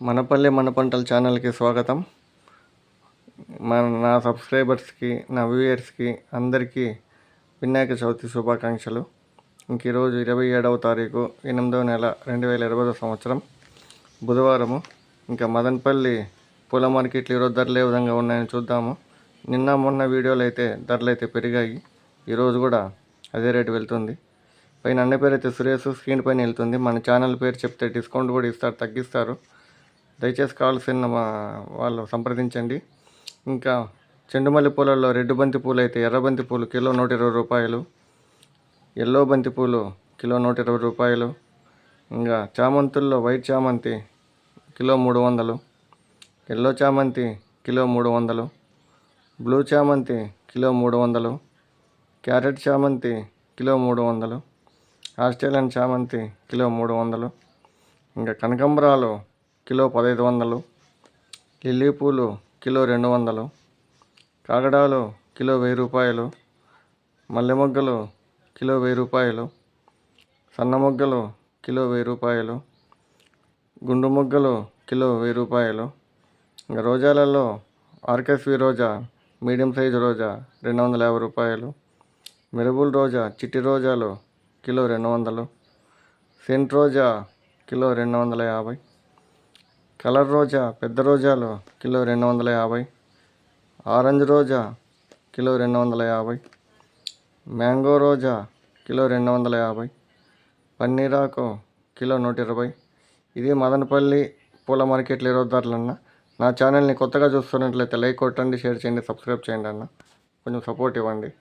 మనపల్లె మన పంటల ఛానల్కి స్వాగతం. నా సబ్స్క్రైబర్స్కి, నా వ్యూయర్స్కి అందరికీ వినాయక చవితి శుభాకాంక్షలు. ఇంక ఈరోజు 27వ తారీఖు 8వ నెల 2020 సంవత్సరం బుధవారము. ఇంకా మదనపల్లి పూల మార్కెట్లు ఈరోజు ధరలు ఏ విధంగా ఉన్నాయని చూద్దాము. మొన్న వీడియోలు అయితే ధరలు అయితే పెరిగాయి. ఈరోజు కూడా అదే రేటు వెళ్తుంది. పైన అన్న పేరు అయితే సురేష్, స్క్రీన్ పైన వెళ్తుంది. మన ఛానల్ పేరు చెప్తే డిస్కౌంట్ కూడా ఇస్తారు, తగ్గిస్తారు. దయచేసి కావాల్సిన వాళ్ళు సంప్రదించండి. ఇంకా చెండుమల్లి పూలలో రెడ్ బంతి పూలు అయితే ఎర్ర బంతి పూలు కిలో 120 రూపాయలు, ఎల్లో బంతి పూలు కిలో 120 రూపాయలు. ఇంకా చామంతుల్లో వైట్ చామంతి కిలో 300, ఎల్లో చామంతి కిలో 300, బ్లూ చామంతి కిలో 300, క్యారెట్ చామంతి కిలో 300, ఆస్ట్రేలియన్ చామంతి కిలో 300. ఇంకా కనకాంబరాలు కిలో 1500, లిల్లీ పూలు కిలో 200, కాగడాలు కిలో 1000 రూపాయలు, మల్లె మొగ్గలు కిలో 1000 రూపాయలు, సన్న మొగ్గలు కిలో 1000 రూపాయలు, గుండు మొగ్గలు కిలో 1000 రూపాయలు. ఇంకా రోజాలలో ఆర్కెస్వి రోజా మీడియం సైజు రోజా 250 రూపాయలు, మెరుపుల్ రోజా చిట్టి రోజాలు కిలో 200, సెంట్ రోజా కిలో 250, కలర్ రోజా పెద్ద రోజాలు కిలో 250, ఆరెంజ్ రోజా కిలో 250, మ్యాంగో రోజా కిలో 250, పన్నీరాకు కిలో 120. ఇది మదనపల్లి పూల మార్కెట్లు ఈరోజు ధరలన్న. నా ఛానల్ని కొత్తగా చూస్తున్నట్లయితే లైక్ కొట్టండి, షేర్ చేయండి, సబ్స్క్రైబ్ చేయండి అన్న. కొంచెం సపోర్ట్ ఇవ్వండి.